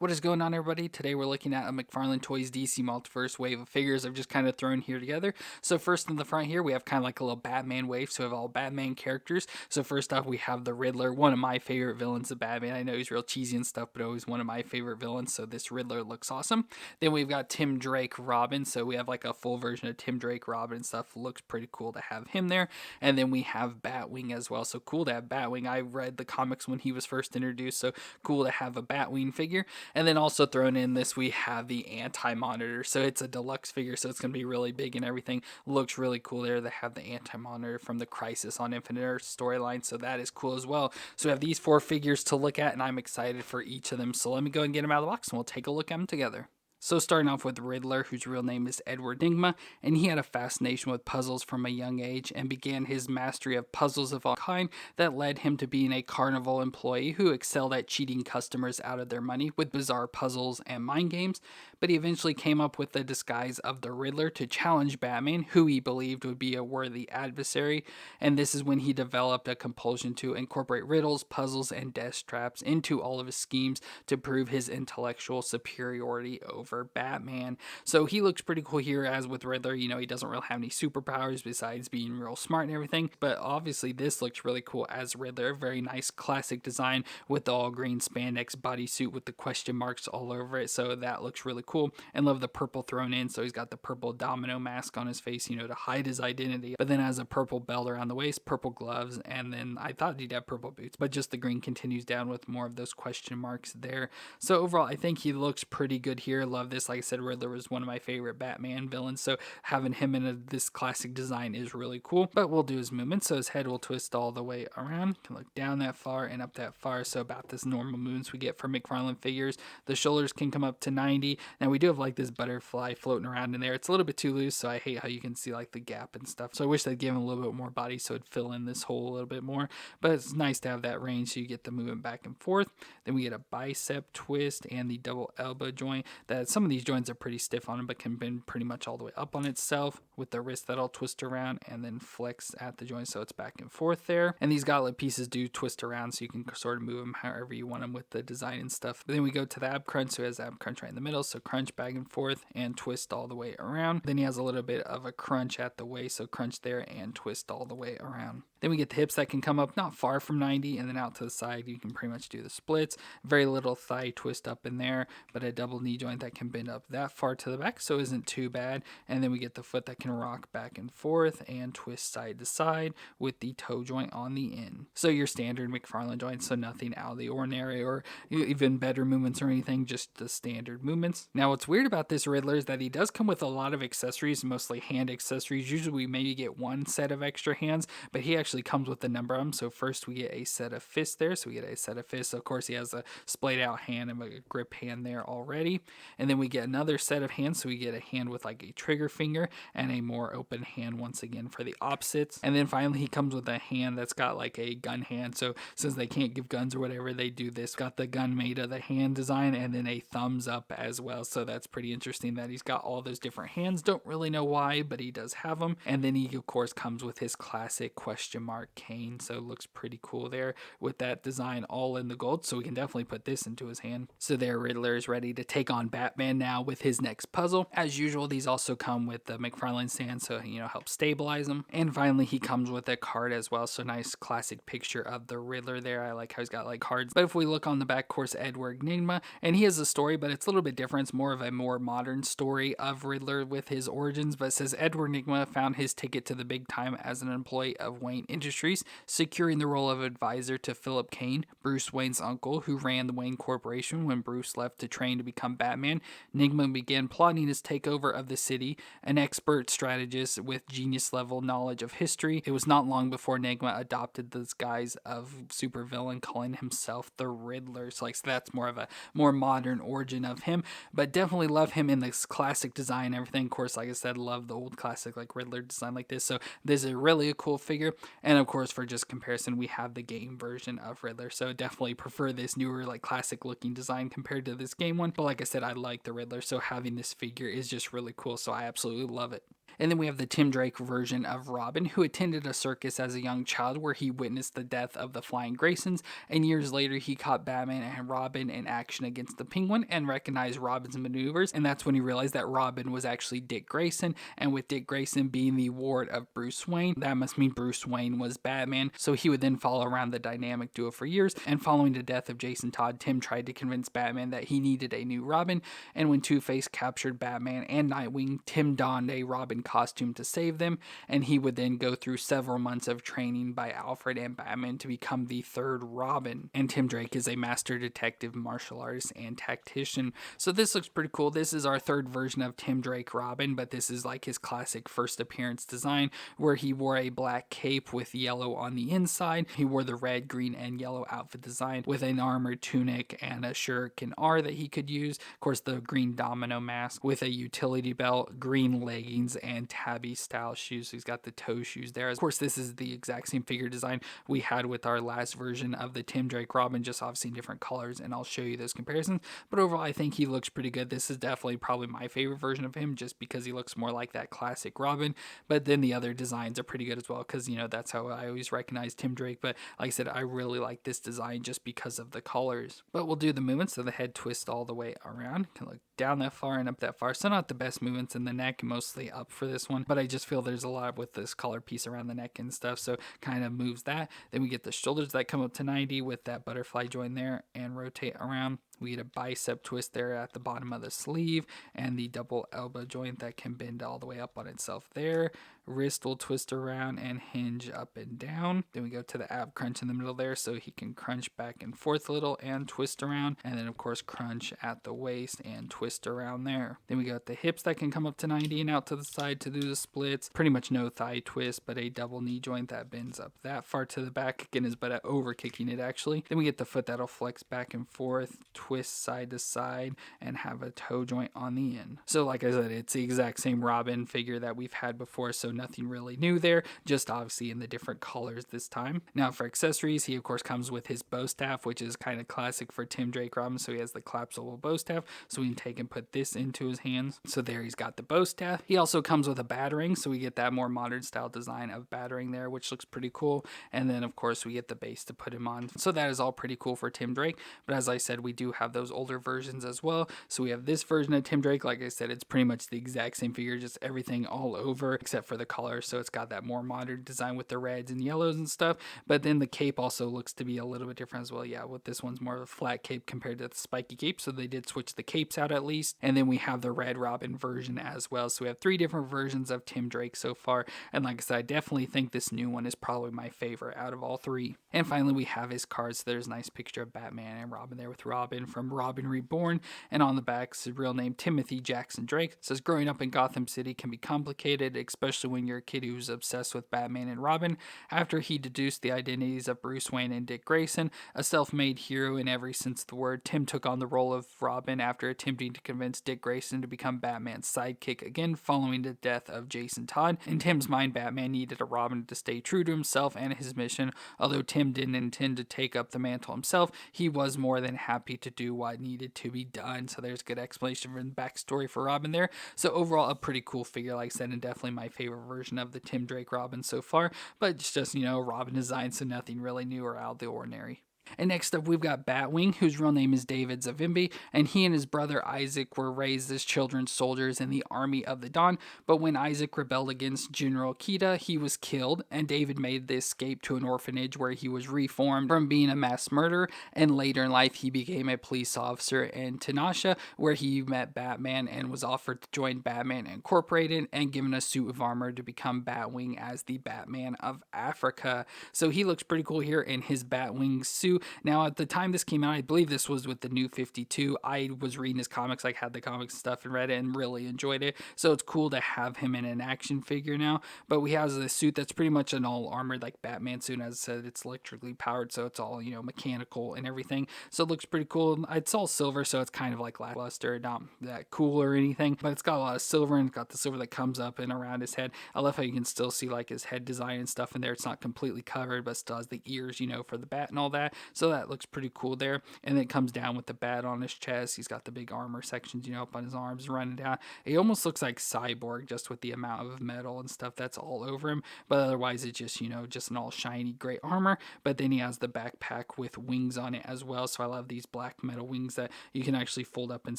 What is going on, everybody? Today we're looking at a McFarlane Toys DC Multiverse wave of figures I've just kind of thrown here together. So first in the front here, we have kind of like a little Batman wave, so we have all Batman characters. So first off, we have the Riddler, one of my favorite villains of Batman. I know he's real cheesy and stuff, but always one of my favorite villains, so this Riddler looks awesome. Then we've got Tim Drake Robin, so we have like a full version of Tim Drake Robin and stuff. Looks pretty cool to have him there. And then we have Batwing as well, so cool to have Batwing. I read the comics when he was first introduced, so cool to have a Batwing figure. And then also thrown in this, we have the Anti-Monitor. So it's a deluxe figure, so it's going to be really big and everything. Looks really cool there. They have the Anti-Monitor from the Crisis on Infinite Earth storyline, so that is cool as well. So we have these four figures to look at, and I'm excited for each of them. So let me go and get them out of the box, and we'll take a look at them together. So starting off with Riddler, whose real name is Edward Nygma, and he had a fascination with puzzles from a young age and began his mastery of puzzles of all kind that led him to being a carnival employee who excelled at cheating customers out of their money with bizarre puzzles and mind games. But he eventually came up with the disguise of the Riddler to challenge Batman, who he believed would be a worthy adversary, and this is when he developed a compulsion to incorporate riddles, puzzles, and death traps into all of his schemes to prove his intellectual superiority over Batman. So he looks pretty cool here. As with Riddler, you know, he doesn't really have any superpowers besides being real smart and everything, but obviously this looks really cool as Riddler. Very nice classic design with the all green spandex bodysuit with the question marks all over it, so that looks really cool. And love the purple thrown in, so he's got the purple domino mask on his face, you know, to hide his identity, but then has a purple belt around the waist, purple gloves, and then I thought he'd have purple boots, but just the green continues down with more of those question marks there. So overall, I think he looks pretty good here. Love this. Like I said, Riddler was one of my favorite Batman villains, so having him in this classic design is really cool. But we'll do his movement, so his head will twist all the way around. Can look down that far and up that far, so about this normal movements we get from McFarlane figures. The shoulders can come up to 90. Now we do have like this butterfly floating around in there. It's a little bit too loose, so I hate how you can see like the gap and stuff. So I wish they'd give him a little bit more body so it'd fill in this hole a little bit more. But it's nice to have that range so you get the movement back and forth. Then we get a bicep twist and the double elbow joint. That some of these joints are pretty stiff on him, but can bend pretty much all the way up on itself with the wrist that'll twist around and then flex at the joint, so it's back and forth there. And these gauntlet pieces do twist around, so you can sort of move them however you want them with the design and stuff. But then we go to the ab crunch, so he has ab crunch right in the middle, so crunch back and forth and twist all the way around. Then he has a little bit of a crunch at the waist, so crunch there and twist all the way around. Then we get the hips that can come up not far from 90, and then out to the side you can pretty much do the splits. Very little thigh twist up in there, but a double knee joint that can bend up that far to the back, so isn't too bad. And then we get the foot that can rock back and forth and twist side to side with the toe joint on the end. So your standard McFarlane joint, so nothing out of the ordinary or even better movements or anything, just the standard movements. Now what's weird about this Riddler is that he does come with a lot of accessories, mostly hand accessories. Usually we maybe get one set of extra hands, but he actually comes with a number of them. So first we get a set of fists there, so we get a set of fists. Of course he has a splayed out hand and a grip hand there already. And then we get another set of hands, so we get a hand with like a trigger finger and a more open hand once again for the opposites. And then finally he comes with a hand that's got like a gun hand, so since they can't give guns or whatever, they do this. Got the gun made of the hand design and then a thumbs up as well, so that's pretty interesting that he's got all those different hands. Don't really know why, but he does have them. And then he of course comes with his classic question mark cane, so it looks pretty cool there with that design all in the gold, so we can definitely put this into his hand. So there, Riddler is ready to take on Batman now with his next puzzle. As usual, these also come with the McFarlane stand, so you know, help stabilize them. And finally he comes with a card as well, so nice classic picture of the Riddler there. I like how he's got like cards. But if we look on the back, of course, Edward Nygma, and he has a story, but it's a little bit different. It's more of a more modern story of Riddler with his origins. But it says Edward Nygma found his ticket to the big time as an employee of Wayne Industries, securing the role of advisor to Philip Kane, Bruce Wayne's uncle, who ran the Wayne Corporation when Bruce left to train to become Batman. Nygma began plotting his takeover of the city, an expert strategist with genius level knowledge of history. It was not long before Nygma adopted the disguise of supervillain, calling himself the Riddler. So that's more of a more modern origin of him, but definitely love him in this classic design and everything. Of course, like I said, love the old classic like Riddler design like this, so this is really a cool figure. And of course, for just comparison, we have the game version of Riddler, so definitely prefer this newer like classic looking design compared to this game one. But like I said, I like the Riddler, so having this figure is just really cool, so I absolutely love it. And then we have the Tim Drake version of Robin, who attended a circus as a young child where he witnessed the death of the Flying Graysons, and years later he caught Batman and Robin in action against the Penguin and recognized Robin's maneuvers, and that's when he realized that Robin was actually Dick Grayson, and with Dick Grayson being the ward of Bruce Wayne, that must mean Bruce Wayne was Batman. So he would then follow around the dynamic duo for years, and following the death of Jason Todd, Tim tried to convince Batman that he needed a new Robin, and when Two-Face captured Batman and Nightwing, Tim donned a Robin costume to save them, and he would then go through several months of training by Alfred and Batman to become the third Robin. And Tim Drake is a master detective, martial artist, and tactician. So this looks pretty cool. This is our third version of Tim Drake Robin, but this is like his classic first appearance design where he wore a black cape with yellow on the inside. He wore the red, green, and yellow outfit design with an armored tunic and a shuriken R that he could use. Of course, the green domino mask with a utility belt, green leggings, and tabby style shoes. So he's got the toe shoes there. Of course, this is the exact same figure design we had with our last version of the Tim Drake Robin, just obviously in different colors, and I'll show you those comparisons. But overall, I think he looks pretty good. This is definitely probably my favorite version of him just because he looks more like that classic Robin. But then the other designs are pretty good as well because, you know, that's how I always recognize Tim Drake. But like I said, I really like this design just because of the colors. But we'll do the movements. So the head twist all the way around. Can look down that far and up that far. So not the best movements in the neck, mostly up for this one. But I just feel there's a lot with this collar piece around the neck and stuff. So kind of moves that. Then we get the shoulders that come up to 90 with that butterfly joint there and rotate around. We get a bicep twist there at the bottom of the sleeve and the double elbow joint that can bend all the way up on itself there. Wrist will twist around and hinge up and down. Then we go to the ab crunch in the middle there so he can crunch back and forth a little and twist around. And then of course crunch at the waist and twist around there. Then we got the hips that can come up to 90 and out to the side to do the splits. Pretty much no thigh twist, but a double knee joint that bends up that far to the back. Again, is but over kicking it actually. Then we get the foot that'll flex back and forth, twist side to side, and have a toe joint on the end. So like I said, it's the exact same Robin figure that we've had before, so nothing really new there, just obviously in the different colors this time. Now for accessories, he of course comes with his bow staff, which is kind of classic for Tim Drake Robin. So he has the collapsible bow staff, so we can take and put this into his hands. So there he's got the bow staff. He also comes with a battering, so we get that more modern style design of battering there, which looks pretty cool. And then of course we get the base to put him on. So that is all pretty cool for Tim Drake. But as I said, we do have those older versions as well. So we have this version of Tim Drake. Like I said, it's pretty much the exact same figure, just everything all over except for the color. So it's got that more modern design with the reds and yellows and stuff. But then the cape also looks to be a little bit different as well. Yeah, with this one's more of a flat cape compared to the spiky cape. So they did switch the capes out at least. And then we have the Red Robin version as well. So we have 3 different versions of Tim Drake so far. And like I said, I definitely think this new one is probably my favorite out of all 3. And finally, we have his cards. So there's a nice picture of Batman and Robin there with Robin from Robin Reborn. And on the back, his real name, Timothy Jackson Drake. It says, growing up in Gotham City can be complicated, especially when you're a kid who's obsessed with Batman and Robin. After he deduced the identities of Bruce Wayne and Dick Grayson, a self-made hero in every sense of the word, Tim took on the role of Robin after attempting to convince Dick Grayson to become Batman's sidekick again following the death of Jason Todd. In Tim's mind, Batman needed a Robin to stay true to himself and his mission. Although Tim didn't intend to take up the mantle himself, he was more than happy to do what needed to be done. So there's a good explanation and backstory for Robin there. So overall, a pretty cool figure, like I said, and definitely my favorite version of the Tim Drake Robin so far. But it's just, you know, Robin design, so nothing really new or out of the ordinary. And next up, we've got Batwing, whose real name is David Zavimbi, and he and his brother Isaac were raised as children soldiers in the Army of the Dawn. But when Isaac rebelled against General Kita, he was killed, and David made the escape to an orphanage where he was reformed from being a mass murderer, and later in life he became a police officer in Tanasha, where he met Batman and was offered to join Batman Incorporated and given a suit of armor to become Batwing as the Batman of Africa. So he looks pretty cool here in his Batwing suit. Now, at the time this came out, I believe this was with the New 52. I was reading his comics, like had the comics and stuff and read it and really enjoyed it. So it's cool to have him in an action figure now. But we have this suit that's pretty much an all armored like Batman suit. As I said, it's electrically powered, so it's all, you know, mechanical and everything. So it looks pretty cool. It's all silver, so it's kind of like lackluster, not that cool or anything. But it's got a lot of silver, and it's got the silver that comes up and around his head. I love how you can still see like his head design and stuff in there. It's not completely covered, but still has the ears, you know, for the bat and all that. So that looks pretty cool there. And then it comes down with the bat on his chest. He's got the big armor sections, up on his arms running down. It almost looks like Cyborg just with the amount of metal and stuff that's all over him. But otherwise, it's just, just an all shiny great armor. But then he has the backpack with wings on it as well. So I love these black metal wings that you can actually fold up and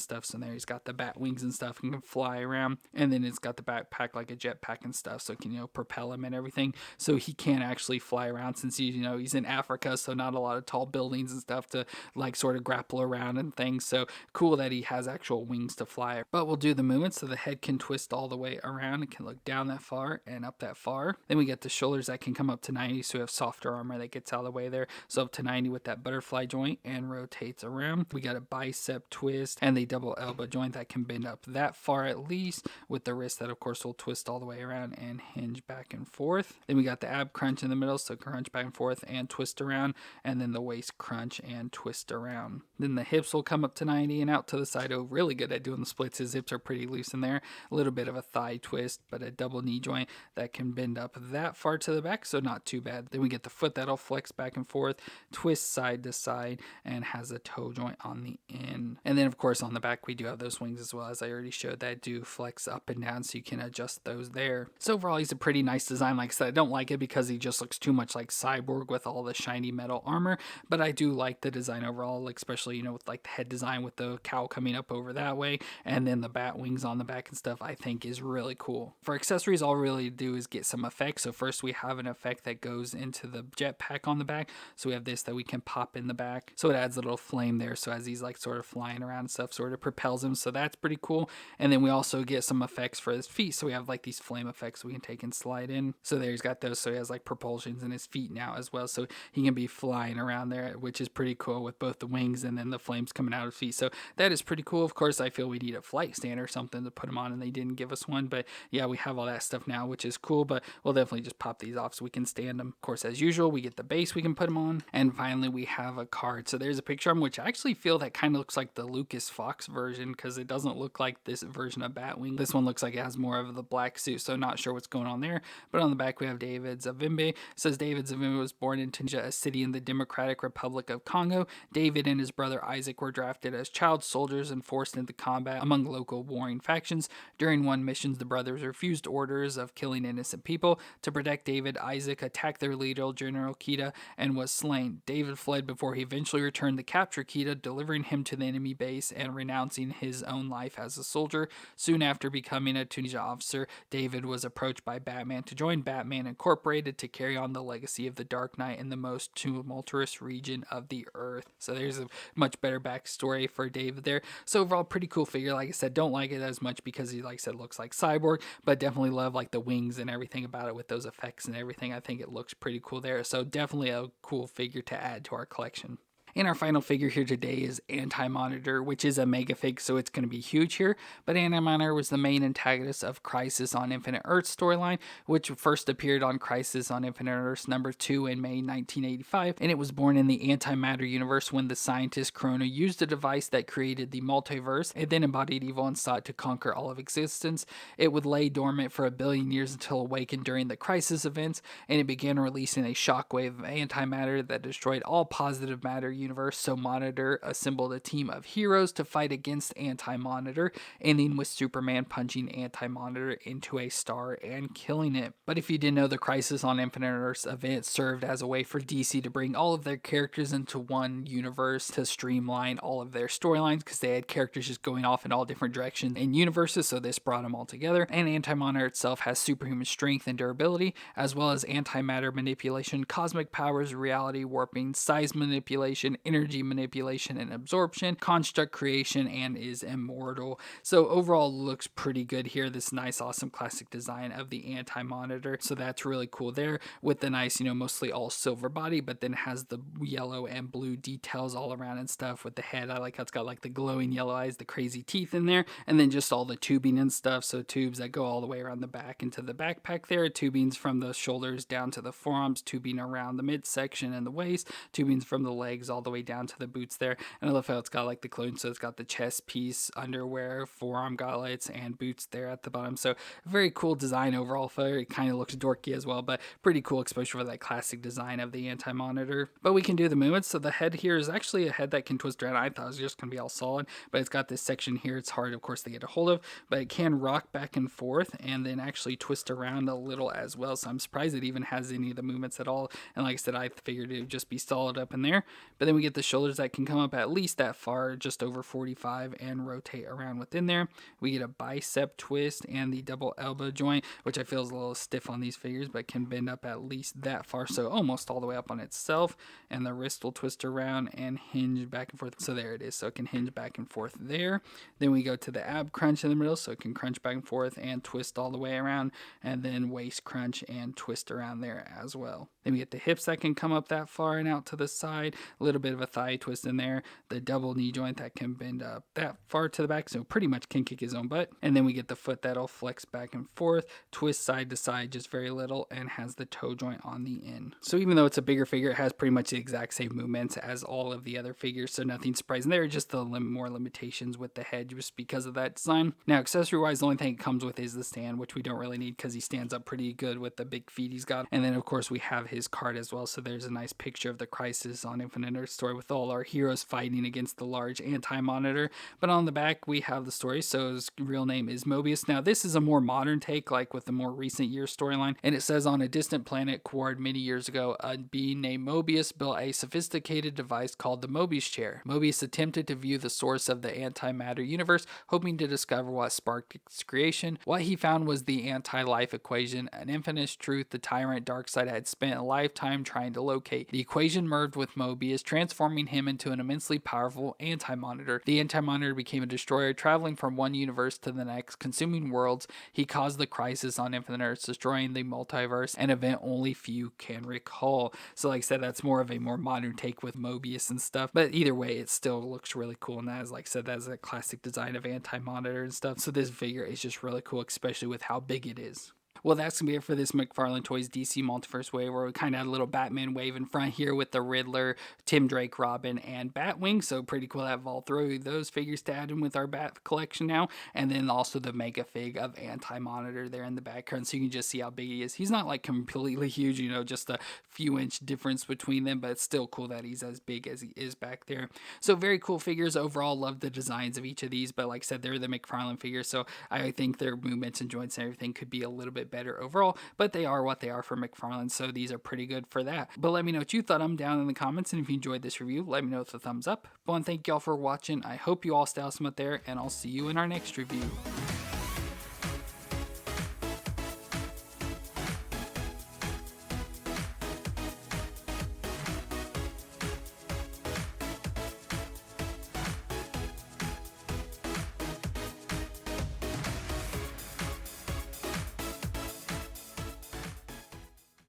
stuff. So there he's got the bat wings and stuff and can fly around. And then it's got the backpack like a jetpack and stuff. So it can, propel him and everything. So he can actually fly around since he's in Africa. So not a lot of tall buildings and stuff to like sort of grapple around and things. So cool that he has actual wings to fly. But we'll do the movement so the head can twist all the way around. It can look down that far and up that far. Then we get the shoulders that can come up to 90. So we have softer armor that gets out of the way there. So up to 90 with that butterfly joint and rotates around. We got a bicep twist and the double elbow joint that can bend up that far at least, with the wrist that of course will twist all the way around and hinge back and forth. Then we got the ab crunch in the middle, so crunch back and forth and twist around, and then the waist crunch and twist around. Then the hips will come up to 90 and out to the side. Oh, really good at doing the splits. His hips are pretty loose in there. A little bit of a thigh twist, but a double knee joint that can bend up that far to the back, so not too bad. Then we get the foot that'll flex back and forth, twist side to side, and has a toe joint on the end. And then of course on the back we do have those wings as well, as I already showed, that do flex up and down, so you can adjust those there. So overall he's a pretty nice design. Like I said, I don't like it because he just looks too much like Cyborg with all the shiny metal armor, but I do like the design overall, especially with like the head design with the cowl coming up over that way, and then the bat wings on the back and stuff. I think is really cool. For accessories, all we really do is get some effects. So first we have an effect that goes into the jetpack on the back. So we have this that we can pop in the back, so it adds a little flame there, so as he's like sort of flying around and stuff, sort of propels him, so that's pretty cool. And then we also get some effects for his feet, so we have like these flame effects we can take and slide in. So there he's got those, so he has like propulsions in his feet now as well, so he can be flying around there, which is pretty cool with both the wings and then the flames coming out of his feet. So that is pretty cool. Of course I feel we need a flight stand or something to put him on, and they didn't give us one, but yeah, we have all that stuff now, which is cool. But we'll definitely just pop these off so we can stand them. Of course, as usual, we get the base we can put them on, and finally we have a card. So there's a picture of him, which I actually feel that kind of looks like the Lucas Fox version, because it doesn't look like this version of Batwing. This one looks like it has more of the black suit, so not sure what's going on there. But on the back we have David Zavimbe. It says David Zavimbe was born in Tunisia, a city in the Democratic Republic of Congo. David and his brother Isaac were drafted as child soldiers and forced into combat among local warring factions. During one mission, the brothers refused orders of killing innocent people. To protect David, Isaac attacked their leader, General Kita, and was slain. David fled before he eventually returned to capture Kita, delivering him to the enemy base and renouncing his own life as a soldier. Soon after becoming a Tunisia officer, David was approached by Batman to join Batman Incorporated to carry on the legacy of the Dark Knight in the most tumultuous region of the Earth. So there's a much better backstory for David there. So overall, pretty cool figure. Like I said, don't like it as much because he, like I said, looks like Cyborg, but definitely love like the wings and everything about it with those effects and everything. I think it looks pretty cool there. So definitely a cool figure to add to our collection. And our final figure here today is Anti-Monitor, which is a mega fig, so it's going to be huge here. But Anti-Monitor was the main antagonist of Crisis on Infinite Earth storyline, which first appeared on Crisis on Infinite Earth number 2 in May 1985. And it was born in the antimatter universe when the scientist Corona used a device that created the multiverse. It then embodied evil and sought to conquer all of existence. It would lay dormant for 1 billion years until awakened during the Crisis events, and it began releasing a shockwave of antimatter that destroyed all positive matter universe. So Monitor assembled a team of heroes to fight against Anti-Monitor, ending with Superman punching Anti-Monitor into a star and killing it. But if you didn't know, the Crisis on Infinite Earths event served as a way for DC to bring all of their characters into one universe to streamline all of their storylines, because they had characters just going off in all different directions in universes, so this brought them all together. And Anti-Monitor itself has superhuman strength and durability, as well as antimatter manipulation, cosmic powers, reality warping, size manipulation, energy manipulation and absorption, construct creation, and is immortal. So overall looks pretty good here. This nice awesome classic design of the Anti-Monitor, so that's really cool there, with the nice mostly all silver body, but then has the yellow and blue details all around and stuff. With the head, I like how it's got like the glowing yellow eyes, the crazy teeth in there, and then just all the tubing and stuff, so tubes that go all the way around the back into the backpack there, tubings from the shoulders down to the forearms, tubing around the midsection and the waist, tubings from the legs all the way down to the boots there. And I love how it's got like the clone, so it's got the chest piece, underwear, forearm gauntlets, and boots there at the bottom. So very cool design overall figure. It kind of looks dorky as well, but pretty cool exposure for that classic design of the Anti-Monitor. But we can do the movements. So the head here is actually a head that can twist around. I thought it was just going to be all solid, but it's got this section here. It's hard, of course, to get a hold of, but it can rock back and forth and then actually twist around a little as well. So I'm surprised it even has any of the movements at all. And like I said, I figured it would just be solid up in there. But then we get the shoulders that can come up at least that far, just over 45, and rotate around within there. We get a bicep twist and the double elbow joint, which I feel is a little stiff on these figures, but can bend up at least that far, so almost all the way up on itself. And the wrist will twist around and hinge back and forth. So there it is. So it can hinge back and forth there. Then we go to the ab crunch in the middle, so it can crunch back and forth and twist all the way around, and then waist crunch and twist around there as well. Then we get the hips that can come up that far and out to the side, a little bit of a thigh twist in there, the double knee joint that can bend up that far to the back, so pretty much can kick his own butt. And then we get the foot that'll flex back and forth, twist side to side just very little, and has the toe joint on the end. So even though it's a bigger figure, it has pretty much the exact same movements as all of the other figures, so nothing surprising there, just the more limitations with the head just because of that design. Now accessory wise, the only thing it comes with is the stand, which we don't really need because he stands up pretty good with the big feet he's got. And then of course we have his card as well, so there's a nice picture of the Crisis on Infinite Earth story with all our heroes fighting against the large Anti-Monitor. But on the back we have the story, so his real name is Mobius. Now this is a more modern take, like with the more recent year storyline, and it says on a distant planet Quard many years ago, a being named Mobius built a sophisticated device called the Mobius chair. Mobius attempted to view the source of the antimatter universe, hoping to discover what sparked its creation. What he found was the anti-life equation, an infinite truth the tyrant Darkseid had spent a lifetime trying to locate. The equation merged with Mobius, transforming him into an immensely powerful Anti-Monitor. The Anti-Monitor became a destroyer, traveling from one universe to the next, consuming worlds. He caused the crisis on Infinite Earths, destroying the multiverse, an event only few can recall. So like I said, that's more of a more modern take with Mobius and stuff, but either way it still looks really cool, and that is, like I said, that's a classic design of Anti-Monitor and stuff. So this figure is just really cool, especially with how big it is. Well, that's going to be it for this McFarlane Toys DC Multiverse wave, where we kind of had a little Batman wave in front here with the Riddler, Tim Drake, Robin, and Batwing. So pretty cool to have all three of those figures to add in with our Bat collection now. And then also the Mega Fig of Anti-Monitor there in the background, so you can just see how big he is. He's not like completely huge, you know, just a few inch difference between them, but it's still cool that he's as big as he is back there. So very cool figures overall. Love the designs of each of these, but like I said, they're the McFarlane figures, so I think their movements and joints and everything could be a little bit better overall, but they are what they are for McFarlane, so these are pretty good for that. But let me know what you thought. I'm down in the comments, and if you enjoyed this review, let me know with a thumbs up. Well, and thank y'all for watching. I hope you all stay awesome out there, and I'll see you in our next review.